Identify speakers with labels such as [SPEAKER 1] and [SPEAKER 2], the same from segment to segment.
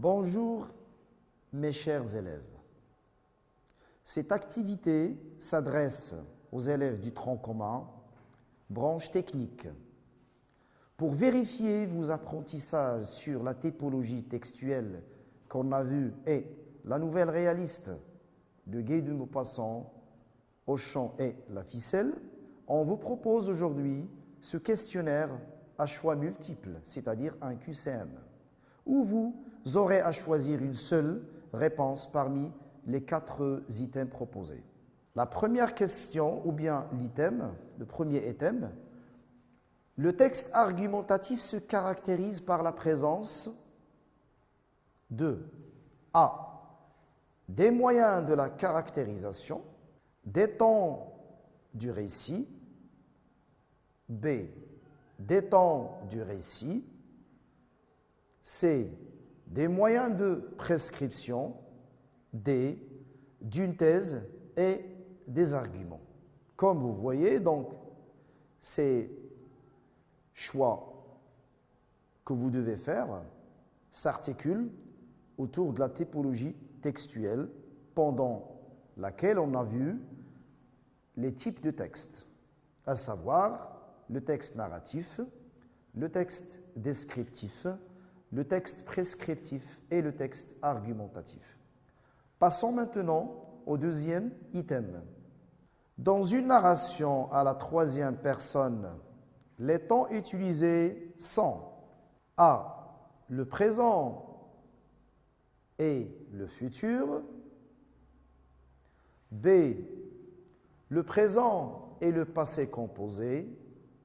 [SPEAKER 1] Bonjour mes chers élèves. Cette activité s'adresse aux élèves du tronc commun, branche technique. Pour vérifier vos apprentissages sur la typologie textuelle qu'on a vue et la nouvelle réaliste de Guy de Maupassant, Auchan et La Ficelle, on vous propose aujourd'hui ce questionnaire à choix multiples, c'est-à-dire un QCM, où vous aurez à choisir une seule réponse parmi les 4 items proposés. La première question, ou bien l'item, le premier item, le texte argumentatif se caractérise par la présence de A. Des moyens de la caractérisation, des temps du récit, B. Des temps du récit, C. Des moyens de prescription, D. D'une thèse et des arguments. Comme vous voyez, donc, ces choix que vous devez faire s'articulent autour de la typologie textuelle pendant laquelle on a vu les types de textes, à savoir le texte narratif, le texte descriptif, le texte prescriptif et le texte argumentatif. Passons maintenant au deuxième item. Dans une narration à la troisième personne, les temps utilisés sont A. Le présent et le futur, B. Le présent et le passé composé,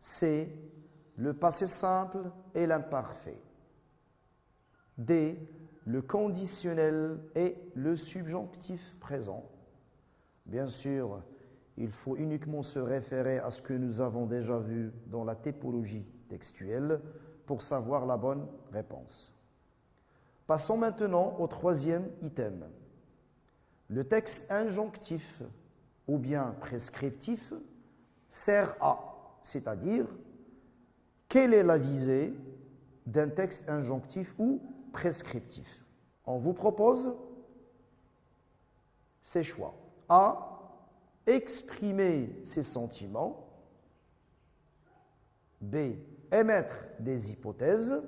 [SPEAKER 1] C. Le passé simple et l'imparfait, D. Le conditionnel et le subjonctif présent. Bien sûr, il faut uniquement se référer à ce que nous avons déjà vu dans la typologie textuelle pour savoir la bonne réponse. Passons maintenant au troisième item. Le texte injonctif ou bien prescriptif sert à, c'est-à-dire, quelle est la visée d'un texte injonctif ou prescriptif? On vous propose ces choix. A. Exprimer ses sentiments. B. Émettre des hypothèses.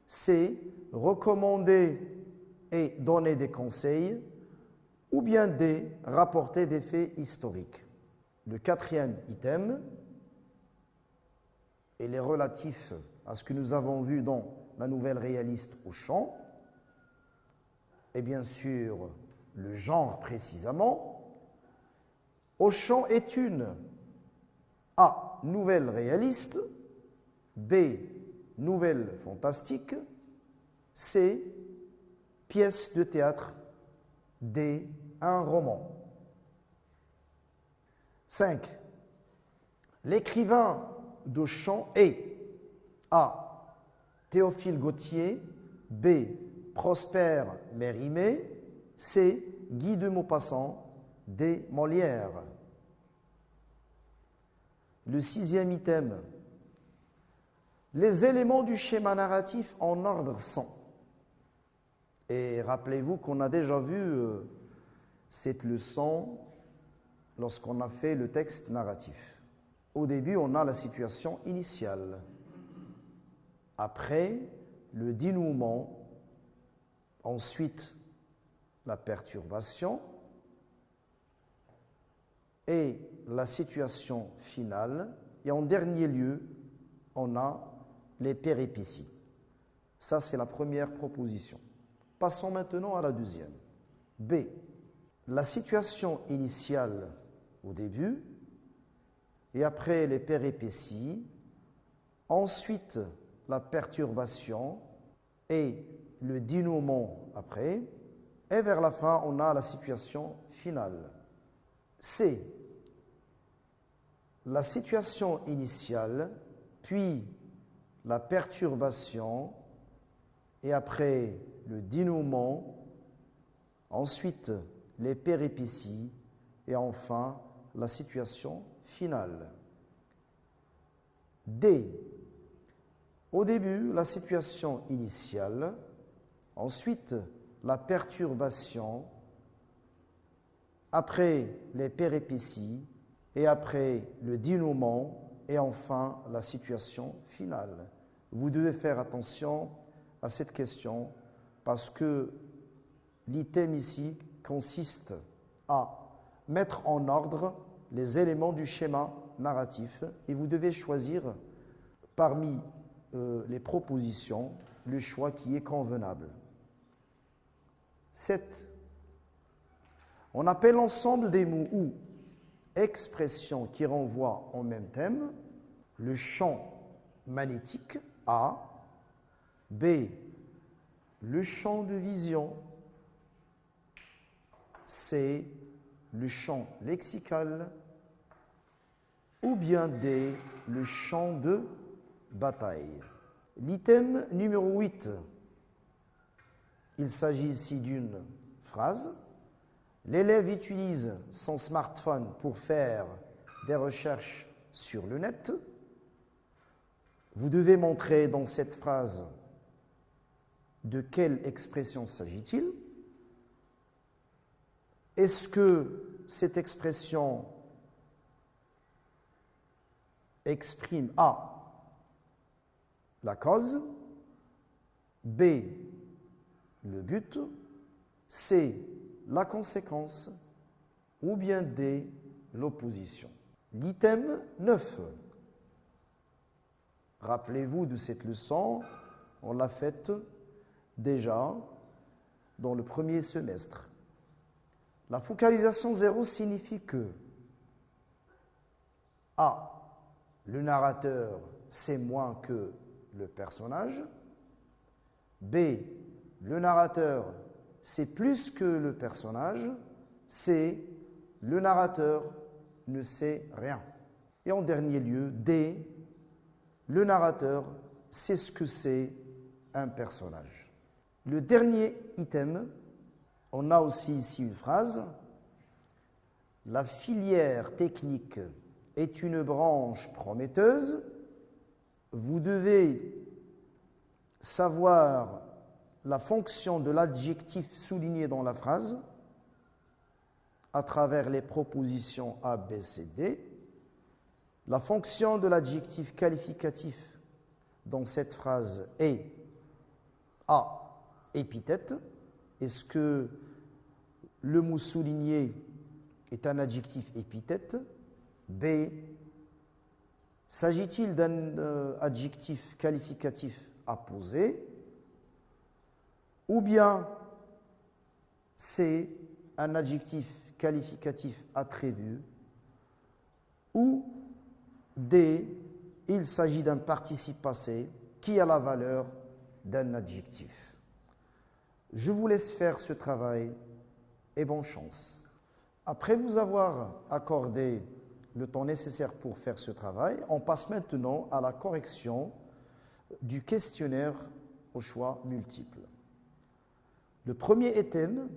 [SPEAKER 1] C. Recommander et donner des conseils. Ou bien D. Rapporter des faits historiques. Le quatrième item, il est relatif à ce que nous avons vu dans la nouvelle réaliste Auchan, et bien sûr le genre précisément. Auchan est une A. Nouvelle réaliste, B. Nouvelle fantastique, C. Pièce de théâtre, D. Un roman. 5. L'écrivain d'Auchan est A. Théophile Gautier, B. Prosper Mérimée, C. Guy de Maupassant, D. Molière. Le sixième item. Les éléments du schéma narratif en ordre sont. Et rappelez-vous qu'on a déjà vu cette leçon lorsqu'on a fait le texte narratif. Au début, on a la situation initiale. Après, le dénouement. Ensuite, la perturbation. Et la situation finale. Et en dernier lieu, on a les péripéties. Ça, c'est la première proposition. Passons maintenant à la deuxième. B. La situation initiale au début, et après les péripéties, ensuite la perturbation et le dénouement après, et vers la fin, on a la situation finale. C. La situation initiale, puis la perturbation, et après le dénouement, ensuite les péripéties, et enfin la situation finale. D. Au début, la situation initiale, Ensuite, la perturbation, après les péripéties, et après le dénouement, et enfin la situation finale. Vous devez faire attention à cette question parce que l'item ici consiste à mettre en ordre les éléments du schéma narratif et vous devez choisir parmi les propositions le choix qui est convenable. 7. On appelle l'ensemble des mots ou expressions qui renvoient au même thème le champ magnétique A, B, le champ de vision, C, le champ lexical, ou bien D, le champ de bataille. L'item numéro 8, il s'agit ici d'une phrase. L'élève utilise son smartphone pour faire des recherches sur le net. Vous devez montrer dans cette phrase de quelle expression s'agit-il. Est-ce que cette expression exprime A, la cause, B, le but, C, la conséquence, ou bien D, l'opposition. L'item 9. Rappelez-vous de cette leçon, on l'a faite déjà dans le premier semestre. La focalisation 0 signifie que A, le narrateur sait moins que le personnage, B, le narrateur sait plus que le personnage, C, le narrateur ne sait rien. Et en dernier lieu, D, le narrateur sait ce que c'est un personnage. Le dernier item, on a aussi ici une phrase. La filière technique est une branche prometteuse. Vous devez savoir la fonction de l'adjectif souligné dans la phrase à travers les propositions A, B, C, D. La fonction de l'adjectif qualificatif dans cette phrase est A, épithète. Est-ce que le mot souligné est un adjectif épithète? B, s'agit-il d'un adjectif qualificatif apposé? Ou bien C, un adjectif qualificatif attribut? Ou D, il s'agit d'un participe passé qui a la valeur d'un adjectif. Je vous laisse faire ce travail et bonne chance. Après vous avoir accordé le temps nécessaire pour faire ce travail, on passe maintenant à la correction du questionnaire au choix multiple. Le premier item,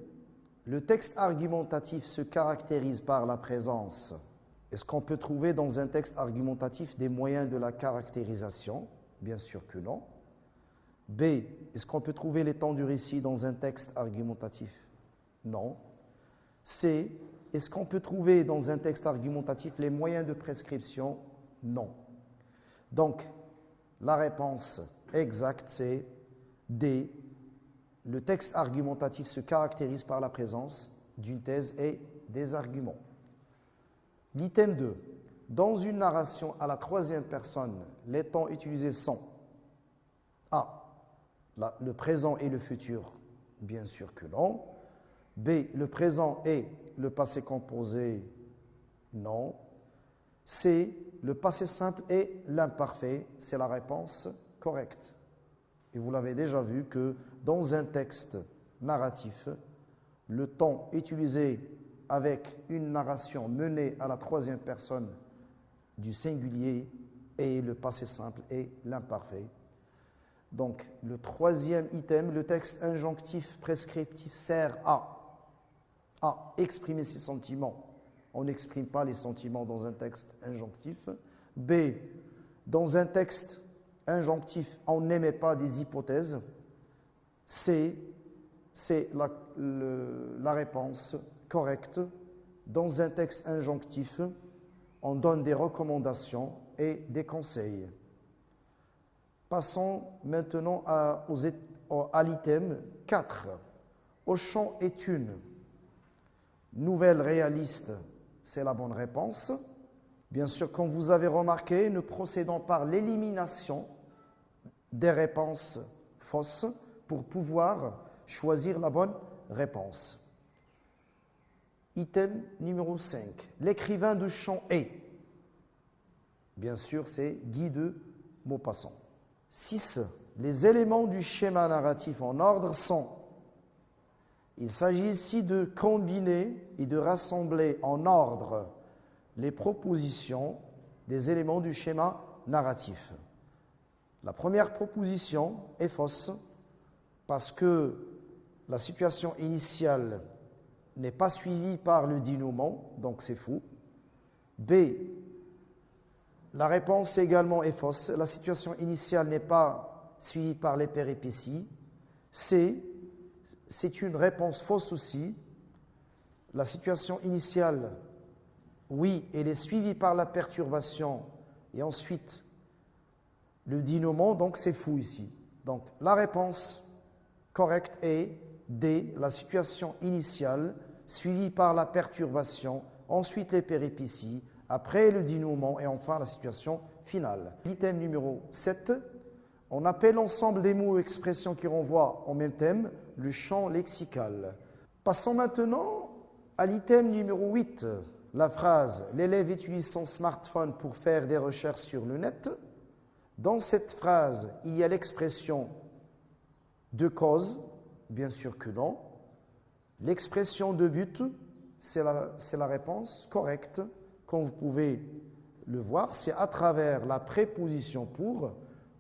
[SPEAKER 1] le texte argumentatif se caractérise par la présence. Est-ce qu'on peut trouver dans un texte argumentatif des moyens de la caractérisation? Bien sûr que non. B, est-ce qu'on peut trouver les temps du récit dans un texte argumentatif? Non. C, est-ce qu'on peut trouver dans un texte argumentatif les moyens de prescription? Non. Donc, la réponse exacte, c'est D. Le texte argumentatif se caractérise par la présence d'une thèse et des arguments. L'item 2. Dans une narration à la troisième personne, les temps utilisés sont A. Le présent et le futur, bien sûr que non. B. Le présent et le passé composé, non. C. Le passé simple et l'imparfait, c'est la réponse correcte. Et vous l'avez déjà vu que dans un texte narratif, le temps utilisé avec une narration menée à la troisième personne du singulier et le passé simple et l'imparfait. Donc, le troisième item, le texte injonctif prescriptif sert à exprimer ses sentiments. On n'exprime pas les sentiments dans un texte injonctif. B, dans un texte injonctif, on n'émet pas des hypothèses. C, c'est la réponse correcte. Dans un texte injonctif, on donne des recommandations et des conseils. Passons maintenant à l'item 4. Auchan est une nouvelle réaliste, c'est la bonne réponse. Bien sûr, comme vous avez remarqué, nous procédons par l'élimination des réponses fausses pour pouvoir choisir la bonne réponse. Item numéro 5. L'écrivain de chant est. Bien sûr, c'est Guy de Maupassant. 6. Les éléments du schéma narratif en ordre sont. Il s'agit ici de combiner et de rassembler en ordre les propositions des éléments du schéma narratif. La première proposition est fausse parce que la situation initiale n'est pas suivie par le dénouement, donc c'est faux. B, la réponse également est fausse. La situation initiale n'est pas suivie par les péripéties. C, c'est une réponse fausse aussi. La situation initiale, oui, elle est suivie par la perturbation et ensuite le dénouement, donc c'est faux ici. Donc la réponse correcte est D, la situation initiale suivie par la perturbation, ensuite les péripéties, après le dénouement et enfin la situation finale. L'item numéro 7, on appelle l'ensemble des mots ou expressions qui renvoient au même thème le champ lexical. Passons maintenant à l'item numéro 8, la phrase « L'élève utilise son smartphone pour faire des recherches sur le net ». Dans cette phrase, il y a l'expression de cause, bien sûr que non. L'expression de but, c'est la réponse correcte. Comme vous pouvez le voir, c'est à travers la préposition pour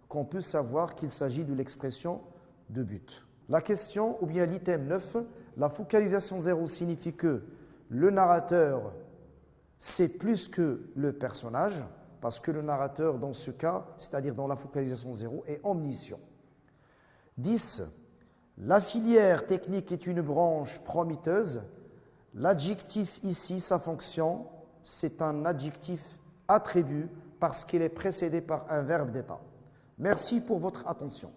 [SPEAKER 1] qu'on peut savoir qu'il s'agit de l'expression de but. La question, ou bien l'item 9, la focalisation 0 signifie que le narrateur sait plus que le personnage, parce que le narrateur, dans ce cas, c'est-à-dire dans la focalisation 0, est omniscient. 10. La filière technique est une branche prometteuse. L'adjectif ici, sa fonction, c'est un adjectif attribut parce qu'il est précédé par un verbe d'état. Merci pour votre attention.